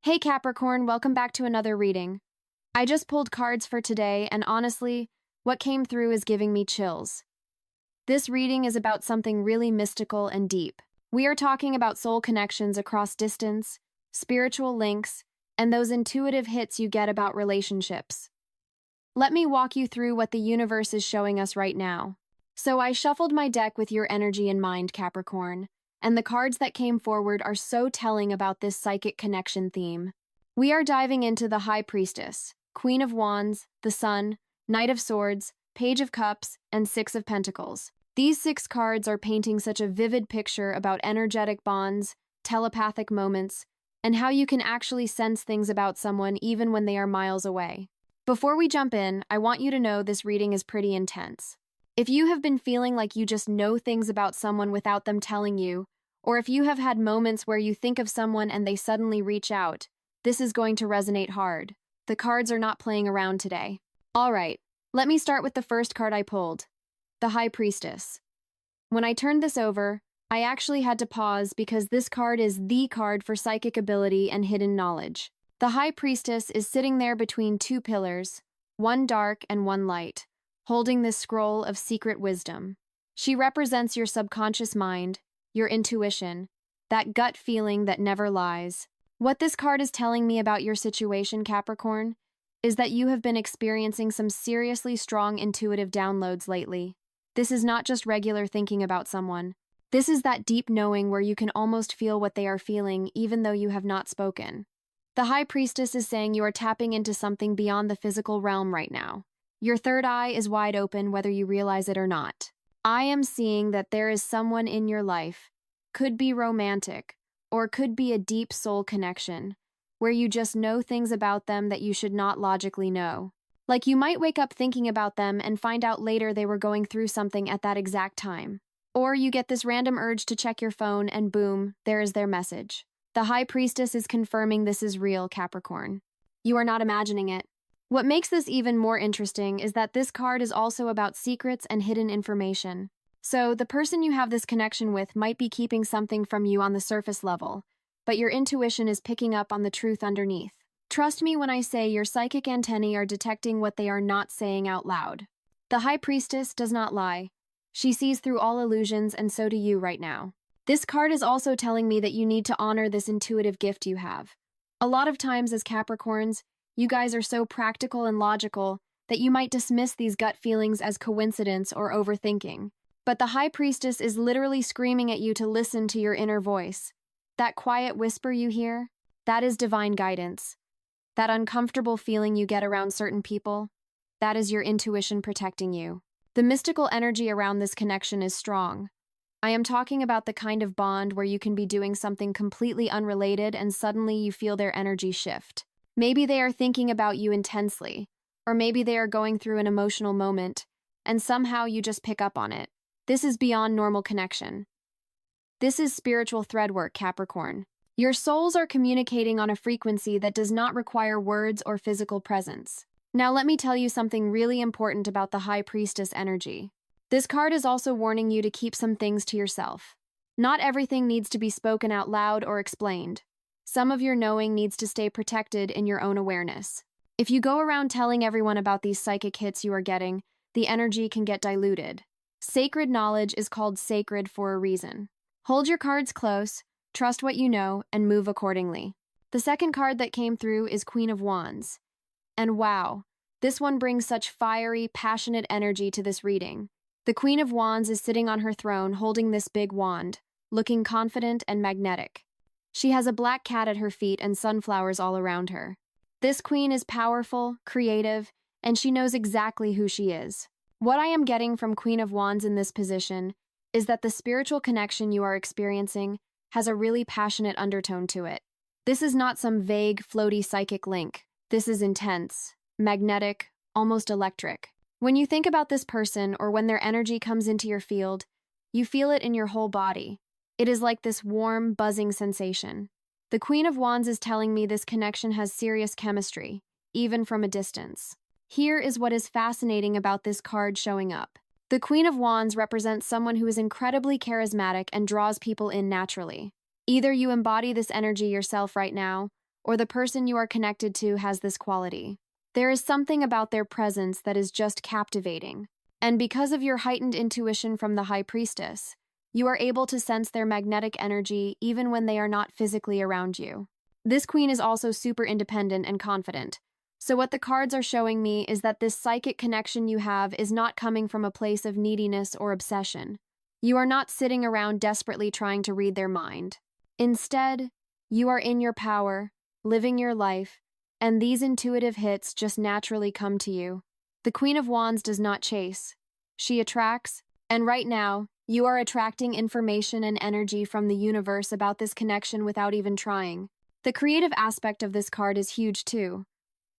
Hey Capricorn, welcome back to another reading. I just pulled cards for today, and honestly, what came through is giving me chills. This reading is about something really mystical and deep. We are talking about soul connections across distance, spiritual links, and those intuitive hits you get about relationships. Let me walk you through what the universe is showing us right now. So I shuffled my deck with your energy in mind, Capricorn, and the cards that came forward are so telling about this psychic connection theme. We are diving into the High Priestess, Queen of Wands, the Sun, Knight of Swords, Page of Cups, and Six of Pentacles. These 6 cards are painting such a vivid picture about energetic bonds, telepathic moments, and how you can actually sense things about someone even when they are miles away. Before we jump in, I want you to know this reading is pretty intense. If you have been feeling like you just know things about someone without them telling you, or if you have had moments where you think of someone and they suddenly reach out, this is going to resonate hard. The cards are not playing around today. All right, let me start with the first card I pulled, the High Priestess. When I turned this over, I actually had to pause because this card is the card for psychic ability and hidden knowledge. The High Priestess is sitting there between 2 pillars, one dark and one light, holding this scroll of secret wisdom. She represents your subconscious mind, your intuition, that gut feeling that never lies. What this card is telling me about your situation, Capricorn, is that you have been experiencing some seriously strong intuitive downloads lately. This is not just regular thinking about someone. This is that deep knowing where you can almost feel what they are feeling even though you have not spoken. The High Priestess is saying you are tapping into something beyond the physical realm right now. Your third eye is wide open whether you realize it or not. I am seeing that there is someone in your life, could be romantic, or could be a deep soul connection, where you just know things about them that you should not logically know. Like you might wake up thinking about them and find out later they were going through something at that exact time. Or you get this random urge to check your phone and boom, there is their message. The High Priestess is confirming this is real, Capricorn. You are not imagining it. What makes this even more interesting is that this card is also about secrets and hidden information. So, the person you have this connection with might be keeping something from you on the surface level, but your intuition is picking up on the truth underneath. Trust me when I say your psychic antennae are detecting what they are not saying out loud. The High Priestess does not lie. She sees through all illusions, and so do you right now. This card is also telling me that you need to honor this intuitive gift you have. A lot of times as Capricorns, you guys are so practical and logical that you might dismiss these gut feelings as coincidence or overthinking. But the High Priestess is literally screaming at you to listen to your inner voice. That quiet whisper you hear, that is divine guidance. That uncomfortable feeling you get around certain people, that is your intuition protecting you. The mystical energy around this connection is strong. I am talking about the kind of bond where you can be doing something completely unrelated and suddenly you feel their energy shift. Maybe they are thinking about you intensely, or maybe they are going through an emotional moment, and somehow you just pick up on it. This is beyond normal connection. This is spiritual thread work, Capricorn. Your souls are communicating on a frequency that does not require words or physical presence. Now let me tell you something really important about the High Priestess energy. This card is also warning you to keep some things to yourself. Not everything needs to be spoken out loud or explained. Some of your knowing needs to stay protected in your own awareness. If you go around telling everyone about these psychic hits you are getting, the energy can get diluted. Sacred knowledge is called sacred for a reason. Hold your cards close, trust what you know, and move accordingly. The second card that came through is Queen of Wands. And wow, this one brings such fiery, passionate energy to this reading. The Queen of Wands is sitting on her throne holding this big wand, looking confident and magnetic. She has a black cat at her feet and sunflowers all around her. This queen is powerful, creative, and she knows exactly who she is. What I am getting from Queen of Wands in this position is that the spiritual connection you are experiencing has a really passionate undertone to it. This is not some vague, floaty psychic link. This is intense, magnetic, almost electric. When you think about this person or when their energy comes into your field, you feel it in your whole body. It is like this warm, buzzing sensation. The Queen of Wands is telling me this connection has serious chemistry, even from a distance. Here is what is fascinating about this card showing up. The Queen of Wands represents someone who is incredibly charismatic and draws people in naturally. Either you embody this energy yourself right now, or the person you are connected to has this quality. There is something about their presence that is just captivating. And because of your heightened intuition from the High Priestess, you are able to sense their magnetic energy even when they are not physically around you. This queen is also super independent and confident. So what the cards are showing me is that this psychic connection you have is not coming from a place of neediness or obsession. You are not sitting around desperately trying to read their mind. Instead, you are in your power, living your life, and these intuitive hits just naturally come to you. The Queen of Wands does not chase. She attracts, and right now, you are attracting information and energy from the universe about this connection without even trying. The creative aspect of this card is huge too.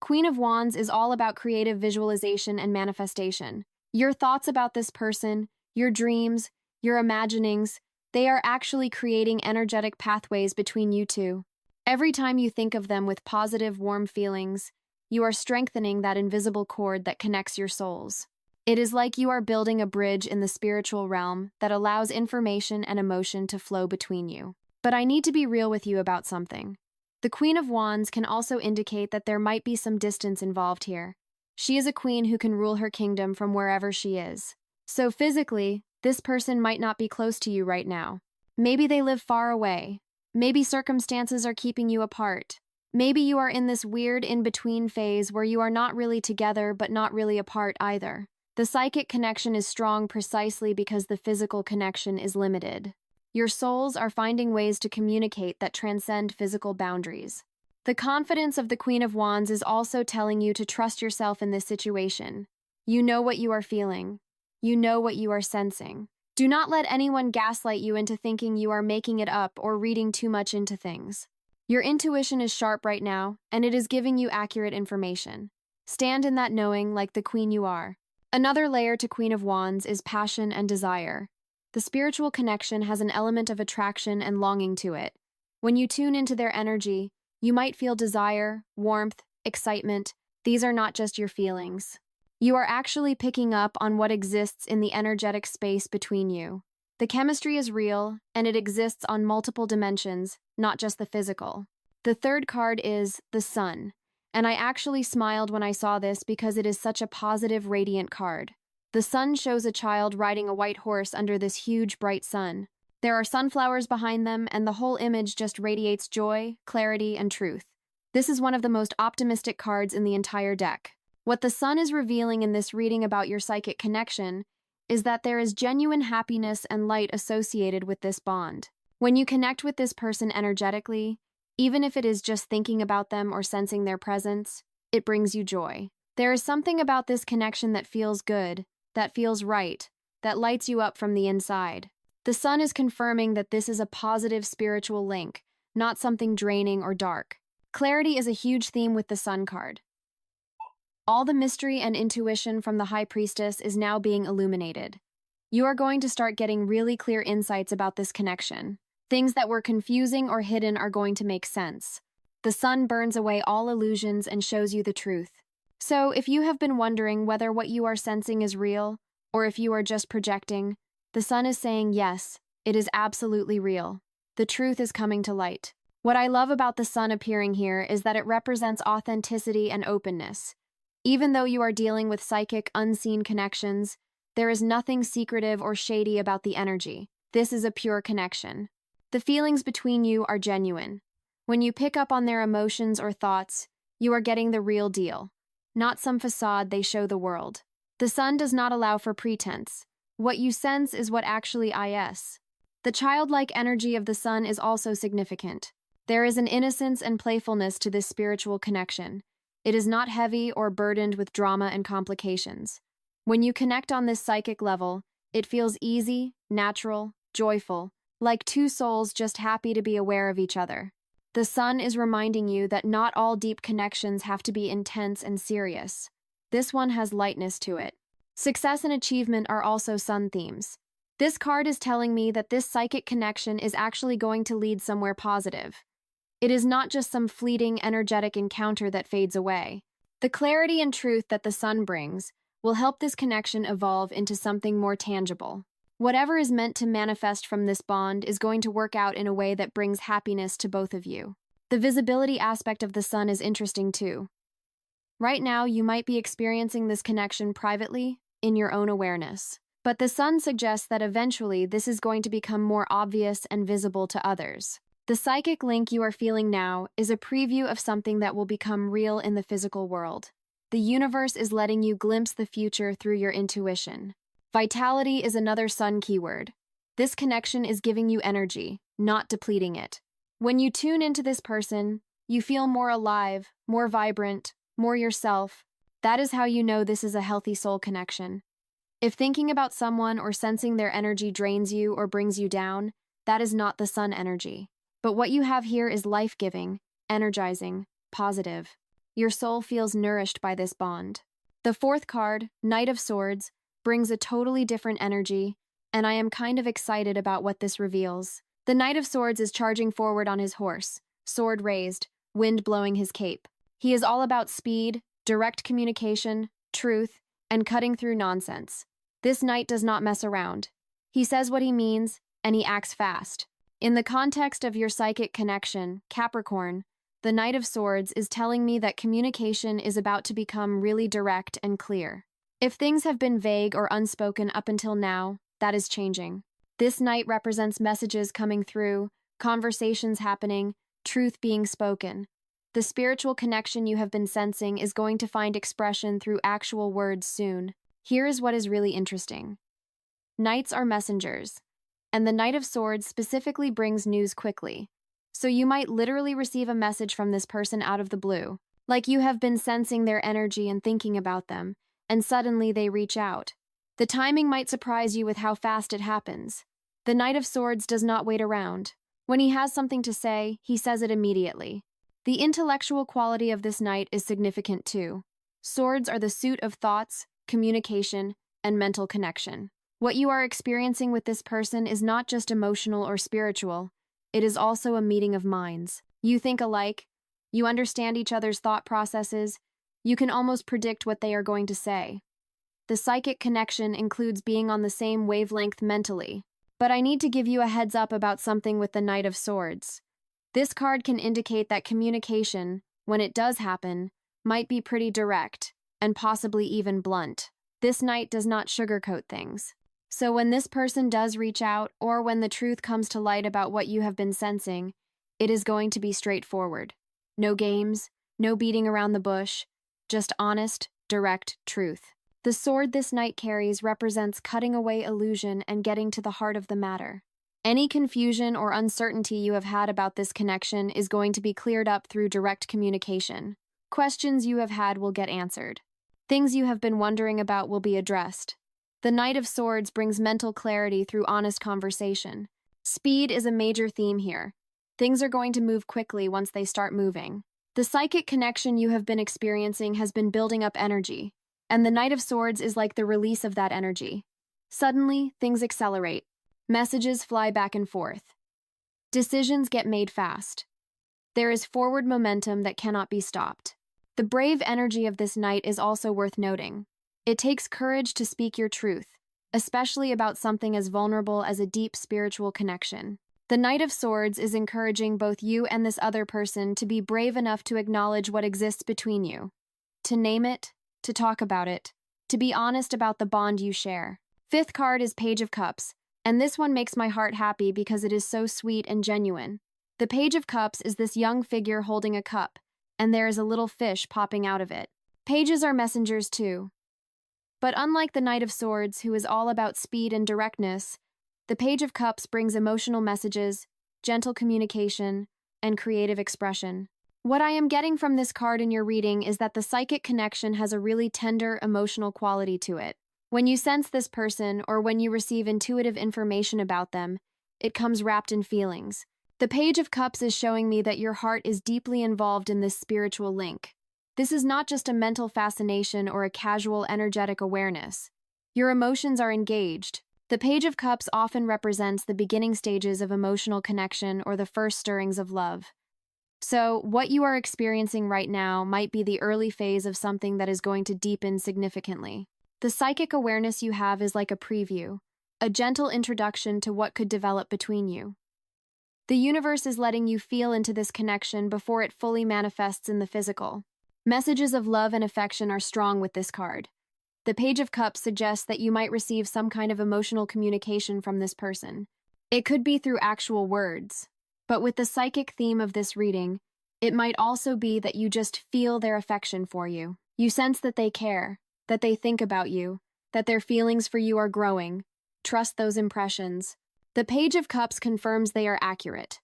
Queen of Wands is all about creative visualization and manifestation. Your thoughts about this person, your dreams, your imaginings, they are actually creating energetic pathways between you two. Every time you think of them with positive, warm feelings, you are strengthening that invisible cord that connects your souls. It is like you are building a bridge in the spiritual realm that allows information and emotion to flow between you. But I need to be real with you about something. The Queen of Wands can also indicate that there might be some distance involved here. She is a queen who can rule her kingdom from wherever she is. So physically, this person might not be close to you right now. Maybe they live far away. Maybe circumstances are keeping you apart. Maybe you are in this weird in-between phase where you are not really together but not really apart either. The psychic connection is strong precisely because the physical connection is limited. Your souls are finding ways to communicate that transcend physical boundaries. The confidence of the Queen of Wands is also telling you to trust yourself in this situation. You know what you are feeling. You know what you are sensing. Do not let anyone gaslight you into thinking you are making it up or reading too much into things. Your intuition is sharp right now, and it is giving you accurate information. Stand in that knowing like the queen you are. Another layer to Queen of Wands is passion and desire. The spiritual connection has an element of attraction and longing to it. When you tune into their energy, you might feel desire, warmth, excitement. These are not just your feelings. You are actually picking up on what exists in the energetic space between you. The chemistry is real, and it exists on multiple dimensions, not just the physical. The third card is the Sun, and I actually smiled when I saw this because it is such a positive, radiant card. The sun shows a child riding a white horse under this huge, bright sun. There are sunflowers behind them, and the whole image just radiates joy, clarity, and truth. This is one of the most optimistic cards in the entire deck. What the sun is revealing in this reading about your psychic connection is that there is genuine happiness and light associated with this bond. When you connect with this person energetically, even if it is just thinking about them or sensing their presence, it brings you joy. There is something about this connection that feels good, that feels right, that lights you up from the inside. The sun is confirming that this is a positive spiritual link, not something draining or dark. Clarity is a huge theme with the sun card. All the mystery and intuition from the High Priestess is now being illuminated. You are going to start getting really clear insights about this connection. Things that were confusing or hidden are going to make sense. The sun burns away all illusions and shows you the truth. So, if you have been wondering whether what you are sensing is real, or if you are just projecting, the sun is saying yes, it is absolutely real. The truth is coming to light. What I love about the sun appearing here is that it represents authenticity and openness. Even though you are dealing with psychic, unseen connections, there is nothing secretive or shady about the energy. This is a pure connection. The feelings between you are genuine. When you pick up on their emotions or thoughts, you are getting the real deal. Not some facade they show the world. The sun does not allow for pretense. What you sense is what actually is. The childlike energy of the sun is also significant. There is an innocence and playfulness to this spiritual connection. It is not heavy or burdened with drama and complications. When you connect on this psychic level, it feels easy, natural, joyful, like two souls just happy to be aware of each other. The sun is reminding you that not all deep connections have to be intense and serious. This one has lightness to it. Success and achievement are also sun themes. This card is telling me that this psychic connection is actually going to lead somewhere positive. It is not just some fleeting, energetic encounter that fades away. The clarity and truth that the sun brings will help this connection evolve into something more tangible. Whatever is meant to manifest from this bond is going to work out in a way that brings happiness to both of you. The visibility aspect of the sun is interesting too. Right now, you might be experiencing this connection privately, in your own awareness. But the sun suggests that eventually this is going to become more obvious and visible to others. The psychic link you are feeling now is a preview of something that will become real in the physical world. The universe is letting you glimpse the future through your intuition. Vitality is another sun keyword. This connection is giving you energy, not depleting it. When you tune into this person, you feel more alive, more vibrant, more yourself. That is how you know this is a healthy soul connection. If thinking about someone or sensing their energy drains you or brings you down, that is not the sun energy. But what you have here is life-giving, energizing, positive. Your soul feels nourished by this bond. The fourth card, Knight of Swords, brings a totally different energy, and I am kind of excited about what this reveals. The Knight of Swords is charging forward on his horse, sword raised, wind blowing his cape. He is all about speed, direct communication, truth, and cutting through nonsense. This knight does not mess around. He says what he means, and he acts fast. In the context of your psychic connection, Capricorn, the Knight of Swords is telling me that communication is about to become really direct and clear. If things have been vague or unspoken up until now, that is changing. This knight represents messages coming through, conversations happening, truth being spoken. The spiritual connection you have been sensing is going to find expression through actual words soon. Here is what is really interesting. Knights are messengers, and the Knight of Swords specifically brings news quickly. So you might literally receive a message from this person out of the blue, like you have been sensing their energy and thinking about them, and suddenly they reach out. The timing might surprise you with how fast it happens. The Knight of Swords does not wait around. When he has something to say, he says it immediately. The intellectual quality of this knight is significant too. Swords are the suit of thoughts, communication, and mental connection. What you are experiencing with this person is not just emotional or spiritual, it is also a meeting of minds. You think alike, you understand each other's thought processes, you can almost predict what they are going to say. The psychic connection includes being on the same wavelength mentally. But I need to give you a heads up about something with the Knight of Swords. This card can indicate that communication, when it does happen, might be pretty direct, and possibly even blunt. This knight does not sugarcoat things. So when this person does reach out, or when the truth comes to light about what you have been sensing, it is going to be straightforward. No games, no beating around the bush, just honest, direct truth. The sword this knight carries represents cutting away illusion and getting to the heart of the matter. Any confusion or uncertainty you have had about this connection is going to be cleared up through direct communication. Questions you have had will get answered. Things you have been wondering about will be addressed. The Knight of Swords brings mental clarity through honest conversation. Speed is a major theme here. Things are going to move quickly once they start moving. The psychic connection you have been experiencing has been building up energy, and the Knight of Swords is like the release of that energy. Suddenly, things accelerate. Messages fly back and forth. Decisions get made fast. There is forward momentum that cannot be stopped. The brave energy of this knight is also worth noting. It takes courage to speak your truth, especially about something as vulnerable as a deep spiritual connection. The Knight of Swords is encouraging both you and this other person to be brave enough to acknowledge what exists between you, to name it, to talk about it, to be honest about the bond you share. Fifth card is Page of Cups, and this one makes my heart happy because it is so sweet and genuine. The Page of Cups is this young figure holding a cup, and there is a little fish popping out of it. Pages are messengers too. But unlike the Knight of Swords, who is all about speed and directness, the Page of Cups brings emotional messages, gentle communication, and creative expression. What I am getting from this card in your reading is that the psychic connection has a really tender, emotional quality to it. When you sense this person or when you receive intuitive information about them, it comes wrapped in feelings. The Page of Cups is showing me that your heart is deeply involved in this spiritual link. This is not just a mental fascination or a casual energetic awareness. Your emotions are engaged. The Page of Cups often represents the beginning stages of emotional connection or the first stirrings of love. So, what you are experiencing right now might be the early phase of something that is going to deepen significantly. The psychic awareness you have is like a preview, a gentle introduction to what could develop between you. The universe is letting you feel into this connection before it fully manifests in the physical. Messages of love and affection are strong with this card. The Page of Cups suggests that you might receive some kind of emotional communication from this person. It could be through actual words, but with the psychic theme of this reading, it might also be that you just feel their affection for you. You sense that they care, that they think about you, that their feelings for you are growing. Trust those impressions. The Page of Cups confirms they are accurate.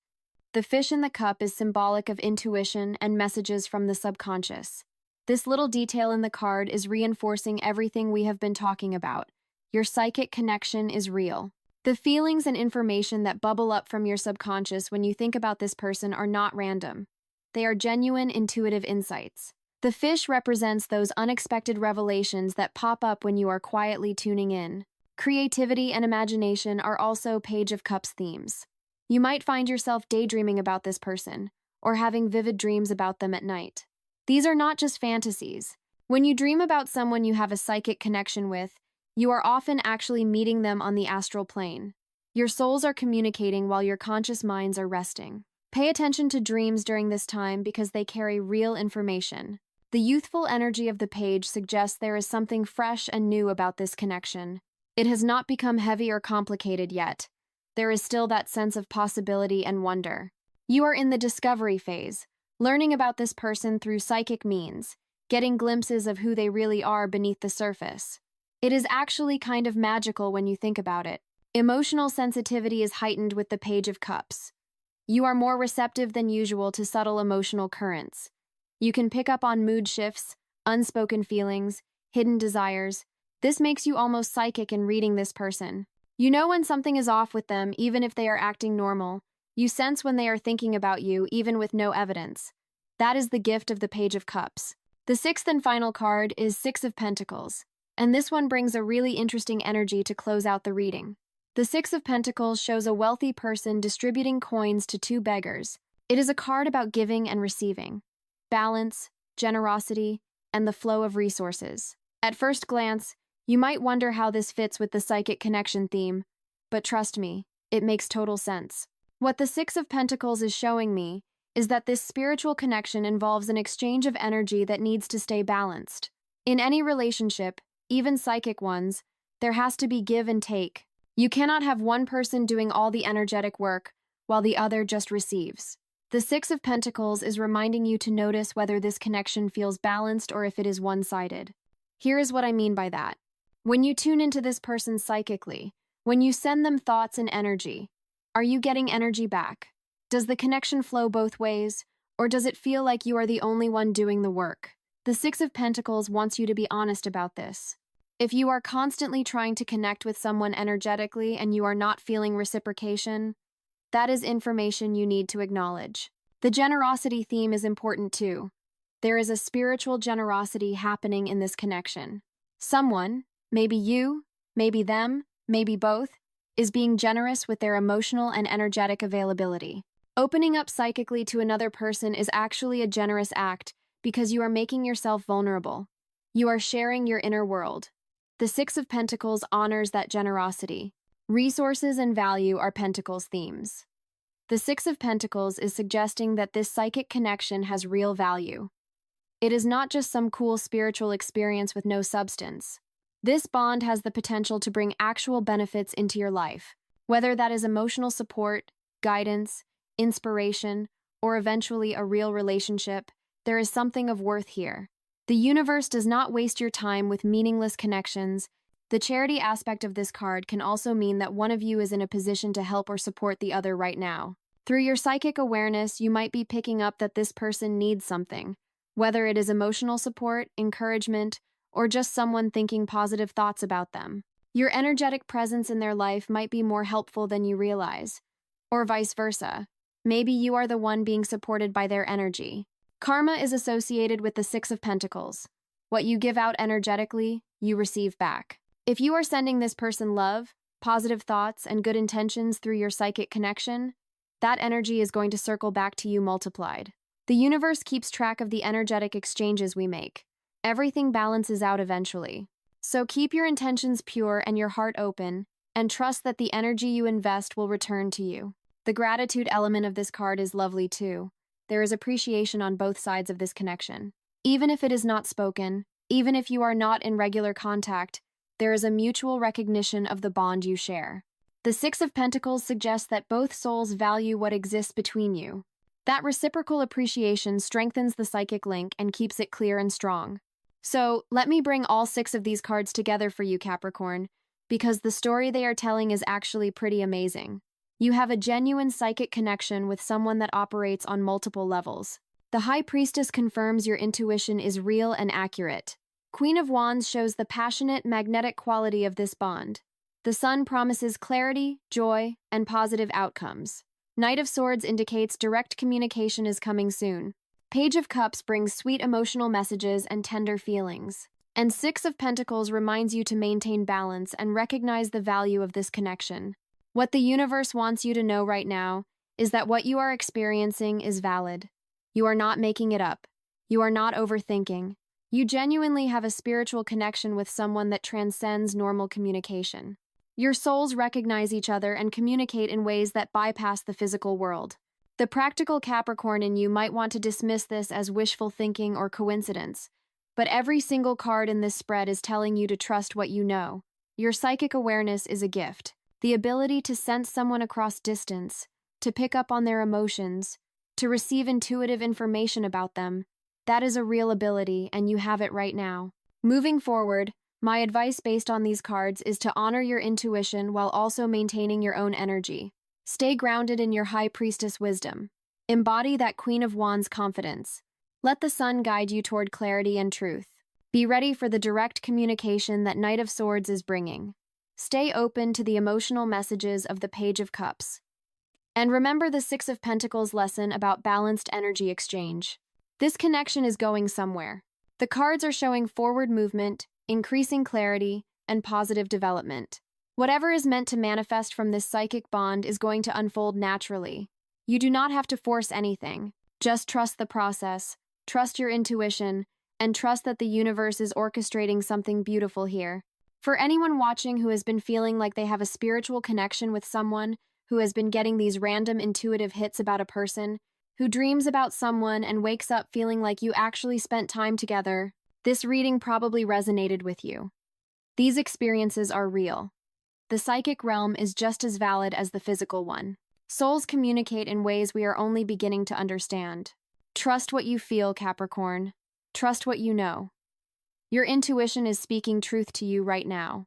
The fish in the cup is symbolic of intuition and messages from the subconscious. This little detail in the card is reinforcing everything we have been talking about. Your psychic connection is real. The feelings and information that bubble up from your subconscious when you think about this person are not random. They are genuine, intuitive insights. The fish represents those unexpected revelations that pop up when you are quietly tuning in. Creativity and imagination are also Page of Cups themes. You might find yourself daydreaming about this person, or having vivid dreams about them at night. These are not just fantasies. When you dream about someone you have a psychic connection with, you are often actually meeting them on the astral plane. Your souls are communicating while your conscious minds are resting. Pay attention to dreams during this time because they carry real information. The youthful energy of the page suggests there is something fresh and new about this connection. It has not become heavy or complicated yet. There is still that sense of possibility and wonder. You are in the discovery phase, learning about this person through psychic means, getting glimpses of who they really are beneath the surface. It is actually kind of magical when you think about it. Emotional sensitivity is heightened with the Page of Cups. You are more receptive than usual to subtle emotional currents. You can pick up on mood shifts, unspoken feelings, hidden desires. This makes you almost psychic in reading this person. You know when something is off with them, even if they are acting normal. You sense when they are thinking about you, even with no evidence. That is the gift of the Page of Cups. The sixth and final card is Six of Pentacles, and this one brings a really interesting energy to close out the reading. The Six of Pentacles shows a wealthy person distributing coins to two beggars. It is a card about giving and receiving, balance, generosity, and the flow of resources. At first glance, you might wonder how this fits with the psychic connection theme, but trust me, it makes total sense. What the Six of Pentacles is showing me is that this spiritual connection involves an exchange of energy that needs to stay balanced. In any relationship, even psychic ones, there has to be give and take. You cannot have one person doing all the energetic work while the other just receives. The Six of Pentacles is reminding you to notice whether this connection feels balanced or if it is one-sided. Here is what I mean by that. When you tune into this person psychically, when you send them thoughts and energy, are you getting energy back? Does the connection flow both ways, or does it feel like you are the only one doing the work? The Six of Pentacles wants you to be honest about this. If you are constantly trying to connect with someone energetically and you are not feeling reciprocation, that is information you need to acknowledge. The generosity theme is important too. There is a spiritual generosity happening in this connection. Someone, maybe you, maybe them, maybe both, is being generous with their emotional and energetic availability. Opening up psychically to another person is actually a generous act because you are making yourself vulnerable. You are sharing your inner world. The Six of Pentacles honors that generosity. Resources and value are Pentacles themes. The Six of Pentacles is suggesting that this psychic connection has real value. It is not just some cool spiritual experience with no substance. This bond has the potential to bring actual benefits into your life, whether that is emotional support, guidance, inspiration, or eventually a real relationship. There is something of worth here. The universe does not waste your time with meaningless connections. The charity aspect of this card can also mean that one of you is in a position to help or support the other right now. Through your psychic awareness, you might be picking up that this person needs something, whether it is emotional support, encouragement, or just someone thinking positive thoughts about them. Your energetic presence in their life might be more helpful than you realize, or vice versa. Maybe you are the one being supported by their energy. Karma is associated with the Six of Pentacles. What you give out energetically, you receive back. If you are sending this person love, positive thoughts, and good intentions through your psychic connection, that energy is going to circle back to you multiplied. The universe keeps track of the energetic exchanges we make. Everything balances out eventually. So keep your intentions pure and your heart open, and trust that the energy you invest will return to you. The gratitude element of this card is lovely too. There is appreciation on both sides of this connection. Even if it is not spoken, even if you are not in regular contact, there is a mutual recognition of the bond you share. The Six of Pentacles suggests that both souls value what exists between you. That reciprocal appreciation strengthens the psychic link and keeps it clear and strong. So, let me bring all 6 of these cards together for you, Capricorn, because the story they are telling is actually pretty amazing. You have a genuine psychic connection with someone that operates on multiple levels. The High Priestess confirms your intuition is real and accurate. Queen of Wands shows the passionate, magnetic quality of this bond. The Sun promises clarity, joy, and positive outcomes. Knight of Swords indicates direct communication is coming soon. Page of Cups brings sweet emotional messages and tender feelings. And Six of Pentacles reminds you to maintain balance and recognize the value of this connection. What the universe wants you to know right now is that what you are experiencing is valid. You are not making it up. You are not overthinking. You genuinely have a spiritual connection with someone that transcends normal communication. Your souls recognize each other and communicate in ways that bypass the physical world. The practical Capricorn in you might want to dismiss this as wishful thinking or coincidence, but every single card in this spread is telling you to trust what you know. Your psychic awareness is a gift. The ability to sense someone across distance, to pick up on their emotions, to receive intuitive information about them, that is a real ability, and you have it right now. Moving forward, my advice based on these cards is to honor your intuition while also maintaining your own energy. Stay grounded in your High Priestess wisdom. Embody that Queen of Wands confidence. Let the Sun guide you toward clarity and truth. Be ready for the direct communication that Knight of Swords is bringing. Stay open to the emotional messages of the Page of Cups. And remember the Six of Pentacles lesson about balanced energy exchange. This connection is going somewhere. The cards are showing forward movement, increasing clarity, and positive development. Whatever is meant to manifest from this psychic bond is going to unfold naturally. You do not have to force anything. Just trust the process, trust your intuition, and trust that the universe is orchestrating something beautiful here. For anyone watching who has been feeling like they have a spiritual connection with someone, who has been getting these random intuitive hits about a person, who dreams about someone and wakes up feeling like you actually spent time together, this reading probably resonated with you. These experiences are real. The psychic realm is just as valid as the physical one. Souls communicate in ways we are only beginning to understand. Trust what you feel, Capricorn. Trust what you know. Your intuition is speaking truth to you right now.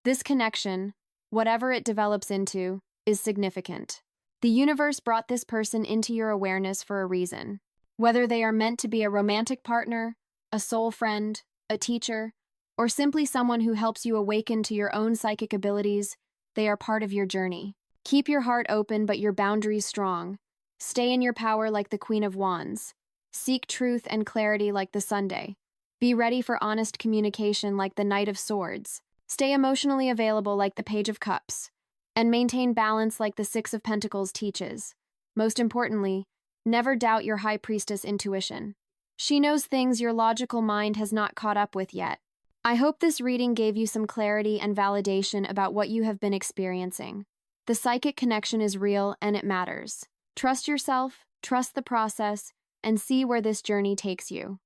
This connection, whatever it develops into, is significant. The universe brought this person into your awareness for a reason. Whether they are meant to be a romantic partner, a soul friend, a teacher, or simply someone who helps you awaken to your own psychic abilities, they are part of your journey. Keep your heart open but your boundaries strong. Stay in your power like the Queen of Wands. Seek truth and clarity like the Sunday. Be ready for honest communication like the Knight of Swords. Stay emotionally available like the Page of Cups. And maintain balance like the Six of Pentacles teaches. Most importantly, never doubt your High Priestess intuition. She knows things your logical mind has not caught up with yet. I hope this reading gave you some clarity and validation about what you have been experiencing. The psychic connection is real and it matters. Trust yourself, trust the process, and see where this journey takes you.